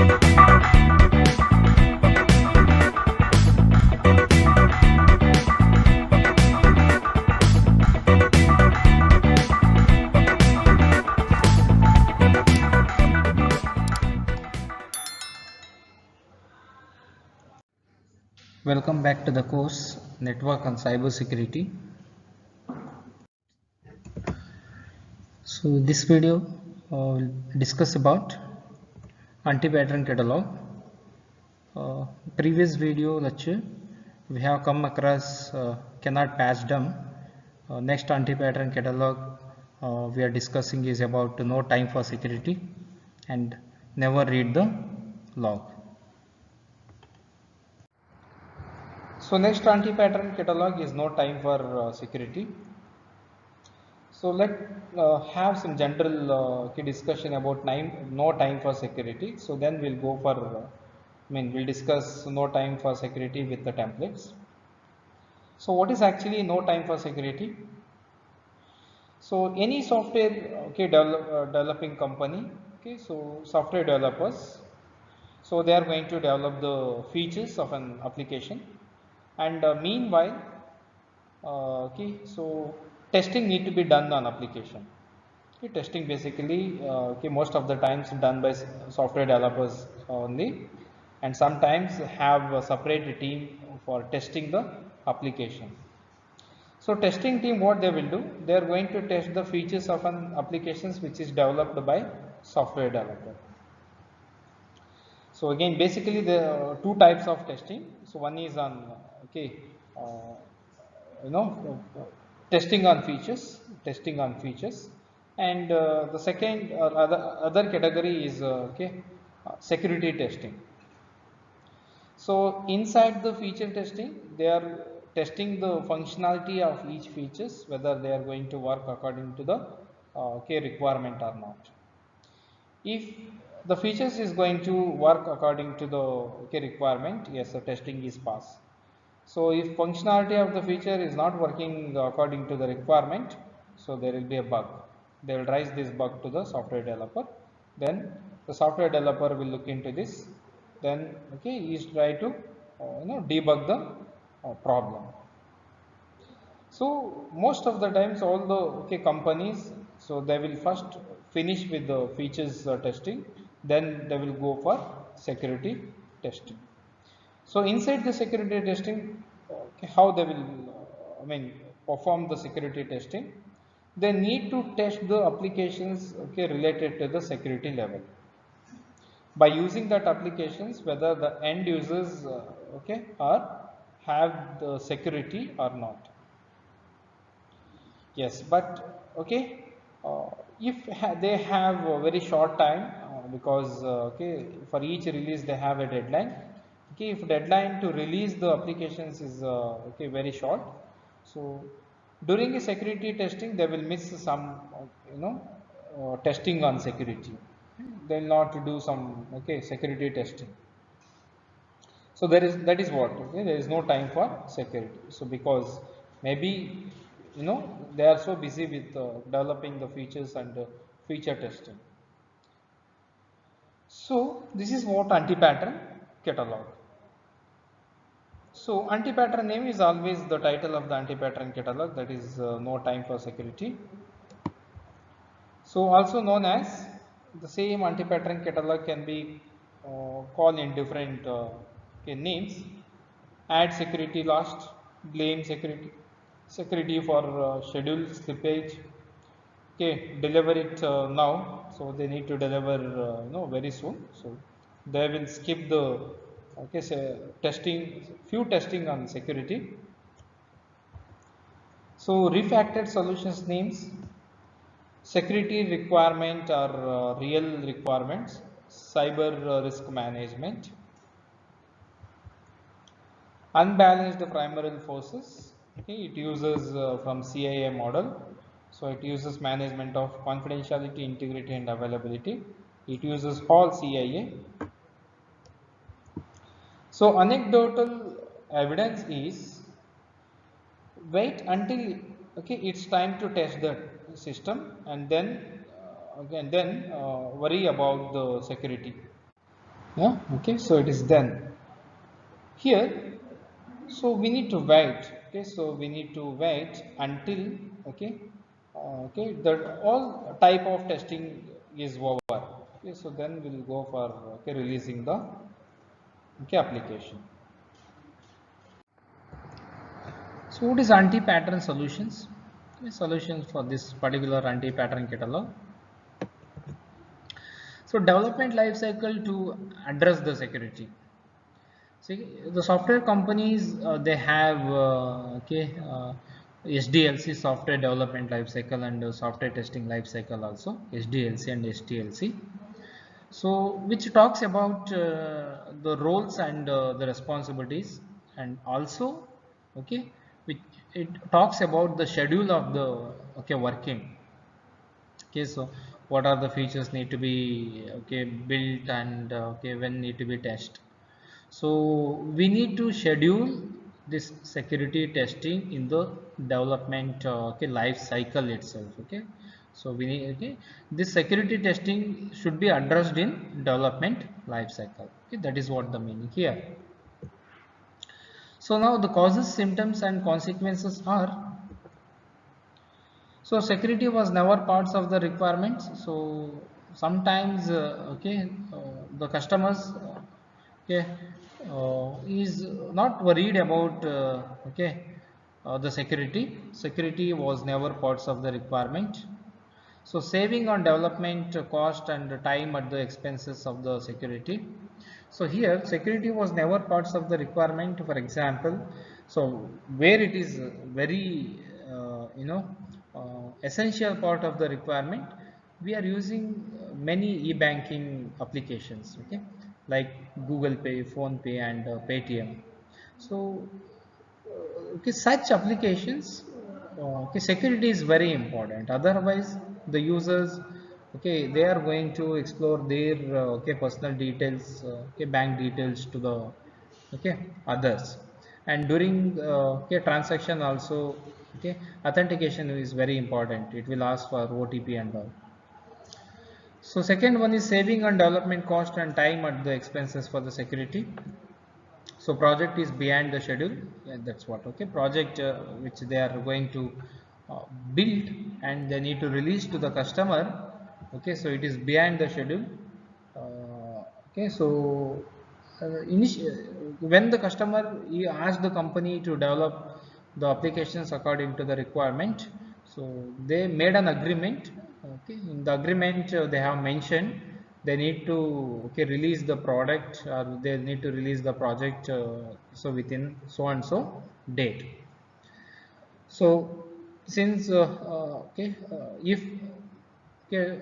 Welcome back to the course Network and Cyber Security. So this video will discuss about anti-pattern catalog. Previous video lecture we have come across cannot patch them. Next anti-pattern catalog we are discussing is about no time for security and never read the log. So next anti-pattern catalog is no time for security. So let have some general discussion about no time for security. So then we'll go for, we'll discuss no time for security with the templates. So what is actually no time for security? So any software, developing company, so software developers, so they are going to develop the features of an application, and meanwhile, so testing need to be done on application. Testing basically, most of the times done by software developers only, and sometimes have a separate team for testing the application. So testing team, what they will do, they are going to test the features of an applications which is developed by software developer. So again, basically the two types of testing. So one is on testing on features, and the second or other category is security testing. So inside the feature testing, they are testing the functionality of each features, whether they are going to work according to the requirement or not. If the features is going to work according to the requirement, yes, the testing is passed. So if functionality of the feature is not working according to the requirement, so there will be a bug. They will raise this bug to the software developer. Then the software developer will look into this. Then he is try to debug the problem. So most of the times all the companies, so they will first finish with the features testing, then they will go for security testing. So inside the security testing, how they will perform the security testing, they need to test the applications related to the security level. By using that applications, whether the end users are have the security or not. Yes, but if they have a very short time, because for each release they have a deadline. If deadline to release the applications is very short, so during the security testing they will miss some testing on security. They will not do some security testing. So that is what there is no time for security. So because maybe they are so busy with developing the features and feature testing. So this is what anti-pattern catalog. So anti-pattern name is always the title of the anti-pattern catalog, that is no time for security. So also known as the same anti-pattern catalog can be called in different names. Add security last, blame security for schedule slippage. Deliver it now, so they need to deliver very soon. So they will skip the few testing on security. So refactored solutions names, security requirement or real requirements, cyber risk management, unbalanced primary forces. It uses from CIA model. So it uses management of confidentiality, integrity and availability. It uses all CIA. So anecdotal evidence is wait until it's time to test the system, and then worry about the security. Yeah, okay, so it is done here. So we need to wait. Okay, so we need to wait until, okay, okay, that all type of testing is over. Okay, so then we'll go for, okay, releasing the, okay, application. So what is anti-pattern solutions? Okay, solutions for this particular anti-pattern catalog. So development life cycle to address the security. See, the software companies, they have, okay, SDLC, software development life cycle, and software testing life cycle also, SDLC and STLC. So which talks about the roles and the responsibilities, and also, okay, which it talks about the schedule of the, okay, working. Okay, so what are the features need to be, okay, built, and okay, when need to be tested. So we need to schedule this security testing in the development, okay, life cycle itself. Okay, so we need, okay, this security testing should be addressed in development life cycle. Okay, that is what the meaning here. So now the causes, symptoms, and consequences are. So security was never parts of the requirements. So sometimes, okay, the customers, okay, is not worried about, okay, the security was never parts of the requirement. So saving on development cost and time at the expenses of the security. So here security was never parts of the requirement. For example, so where it is very, essential part of the requirement, we are using many e-banking applications, okay, like Google Pay, Phone Pay, and Paytm. So okay, such applications, okay, security is very important. Otherwise the users, okay, they are going to explore their, okay, personal details, okay, bank details to the, okay, others. And during, okay, transaction also, okay, authentication is very important. It will ask for OTP and all. So second one is saving on development cost and time at the expenses for the security. So project is behind the schedule. Yeah, that's what, okay, project, which they are going to build and they need to release to the customer. Okay, so it is behind the schedule. Okay, so when the customer, he asked the company to develop the applications according to the requirement, so they made an agreement. Okay, in the agreement, they have mentioned they need to, okay, release the product, or they need to release the project, so within so and so date. So since, okay, if, okay,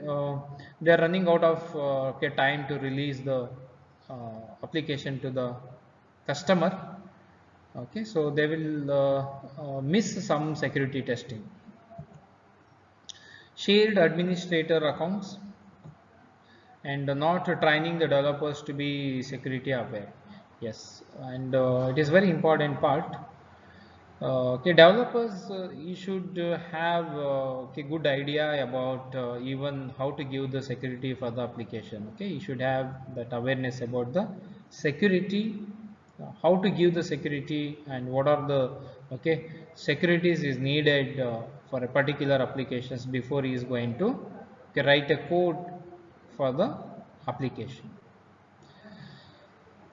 they are running out of, okay, time to release the application to the customer, okay, so they will miss some security testing. Shared administrator accounts, and not training the developers to be security aware. Yes, and it is very important part. Okay, developers, you should have, okay, good idea about, even how to give the security for the application. Okay, you should have that awareness about the security, how to give the security, and what are the, okay, securities is needed for a particular applications before he is going to, okay, write a code for the application.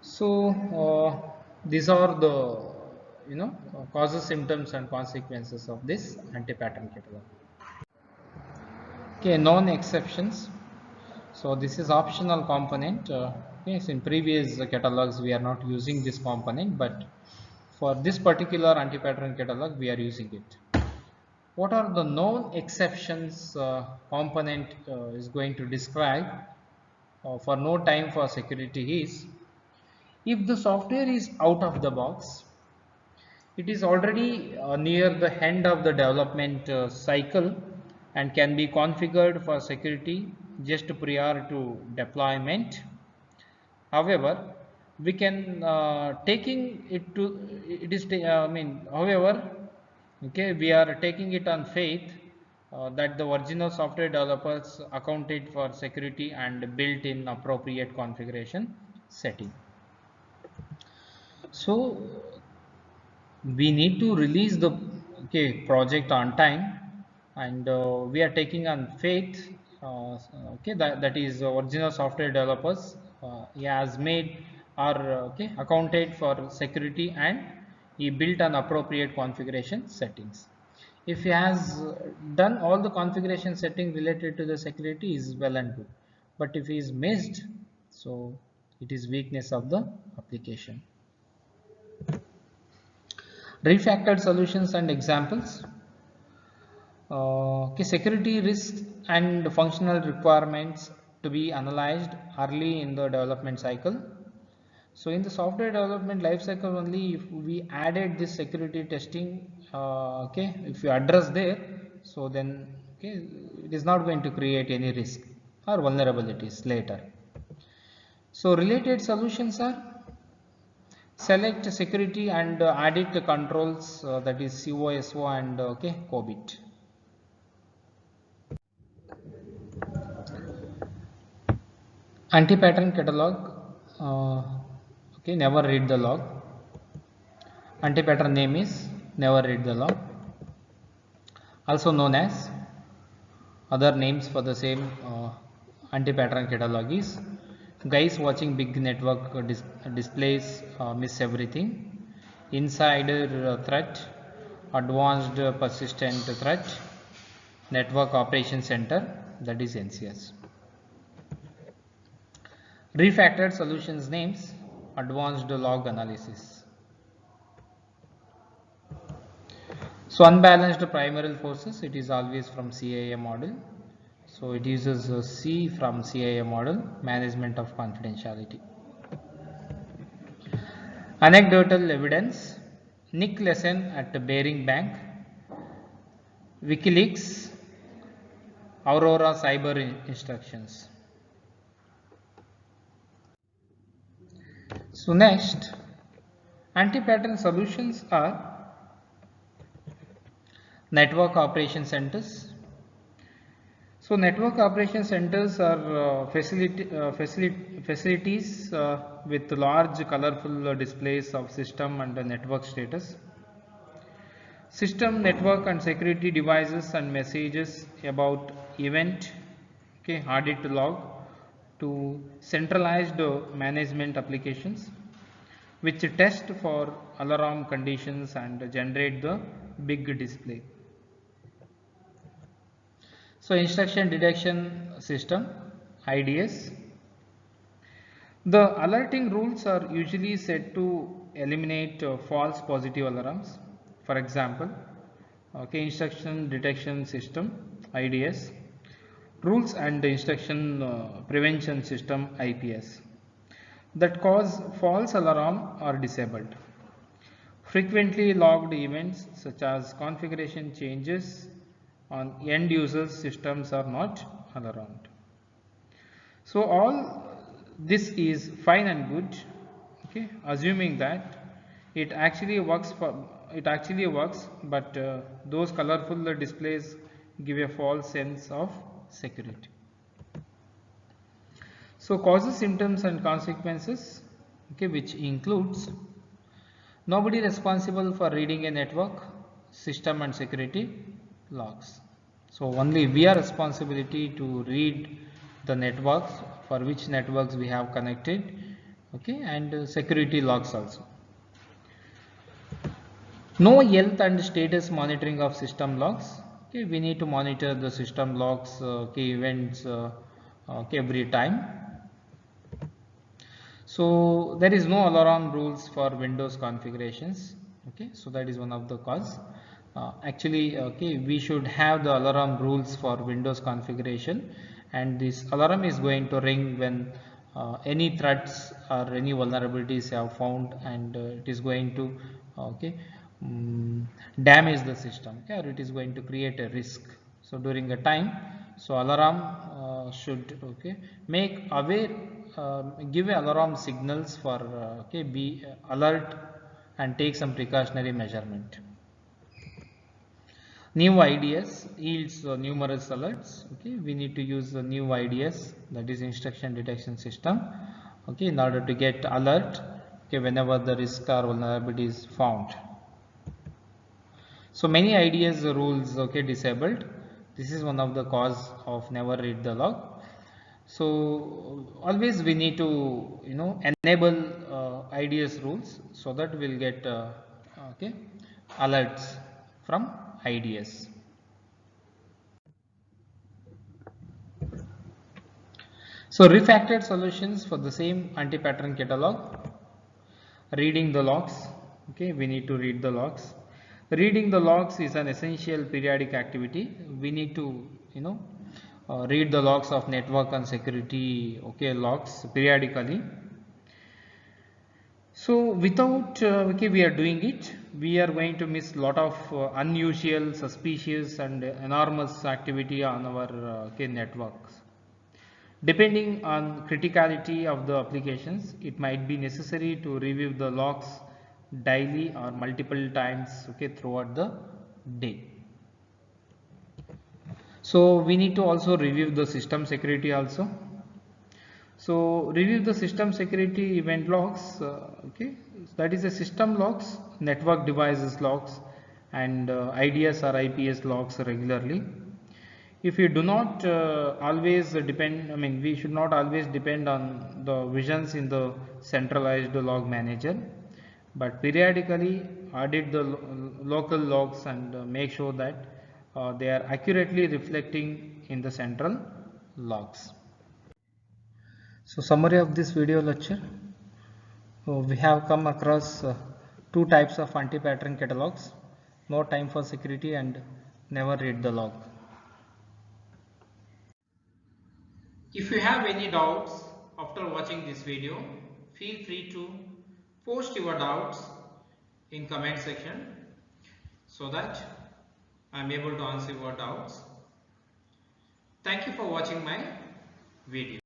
So these are the, causes, symptoms, and consequences of this anti-pattern catalog. Okay, known exceptions. So this is optional component. Yes, in previous catalogs we are not using this component, but for this particular anti-pattern catalog we are using it. What are the known exceptions? Component is going to describe for no time for security is, if the software is out of the box, it is already near the end of the development cycle, and can be configured for security just prior to deployment. However, we can, taking it to, it is, I mean, however, okay, we are taking it on faith that the original software developers accounted for security and built in appropriate configuration. setting. So we need to release the project on time, and we are taking on faith, that is original software developers, he has made or accounted for security, and he built an appropriate configuration settings. If he has done all the configuration setting related to the security, is well and good, but if he is missed, so it is weakness of the application. Refactored solutions and examples. Security risks and functional requirements to be analyzed early in the development cycle. So in the software development life cycle only, if we added this security testing, if you address there, so then it is not going to create any risk or vulnerabilities later. So related solutions are: select security and add it the controls, that is COSO and COBIT. Anti-pattern catalog, never read the log. Anti-pattern name is never read the log. Also known as other names for the same anti-pattern catalog is: guys watching big network displays miss everything, insider threat, advanced persistent threat, network operation center, that is NCS. Refactored solutions names: advanced log analysis. So unbalanced primary forces, it is always from CIA model. So it uses C from CIA model, management of confidentiality. Anecdotal evidence: Nick lesson at Bering Bank, WikiLeaks, Aurora cyber instructions. So next, anti-pattern solutions are network operation centers. So network operation centers are facilities with large colorful displays of system and network status. System, network and security devices and messages about event, audit log, to centralized management applications which test for alarm conditions and generate the big display. So instruction detection system, IDS. The alerting rules are usually set to eliminate false positive alarms. For example, instruction detection system, IDS, rules and instruction prevention system, IPS, that cause false alarm are disabled. Frequently logged events such as configuration changes on end users systems are not alarmed. So all this is fine and good, assuming that it actually works, but those colorful displays give a false sense of security. So causes, symptoms and consequences, which includes: nobody responsible for reading a network, system and security logs. So only we are responsibility to read the networks, for which networks we have connected, and security logs also. No health and status monitoring of system logs. We need to monitor the system logs, events, every time. So there is no alarm rules for Windows configurations. So that is one of the cause. Actually, we should have the alarm rules for Windows configuration, and this alarm is going to ring when any threats or any vulnerabilities have found, and it is going to damage the system, or it is going to create a risk. So during a time, so alarm should make aware, give alarm signals for be alert and take some precautionary measurement. New IDS yields numerous alerts. We need to use the new IDS, that is instruction detection system, okay, in order to get alert, okay, whenever the risk or vulnerability is found. So many IDS rules, okay, disabled. This is one of the cause of never read the log. So always we need to enable IDS rules, so that we'll get okay, alerts from IDS. So refactored solutions for the same anti-pattern catalog. Reading the logs, okay, we need to read the logs. Reading the logs is an essential periodic activity. We need to read the logs of network and security, okay, logs periodically. So without okay, we are doing it, we are going to miss lot of unusual, suspicious and enormous activity on our okay, networks. Depending on criticality of the applications, it might be necessary to review the logs daily or multiple times, okay, throughout the day. So we need to also review the system security also. So review the system security event logs, okay, that is a system logs, network devices logs and IDS or IPS logs regularly. If you do not always depend, I mean, we should not always depend on the visions in the centralized log manager, but periodically audit the local logs and make sure that they are accurately reflecting in the central logs. So summary of this video lecture, we have come across two types of anti-pattern catalogs: no time for security and never read the log. If you have any doubts after watching this video, feel free to post your doubts in comment section so that I am able to answer your doubts. Thank you for watching my video.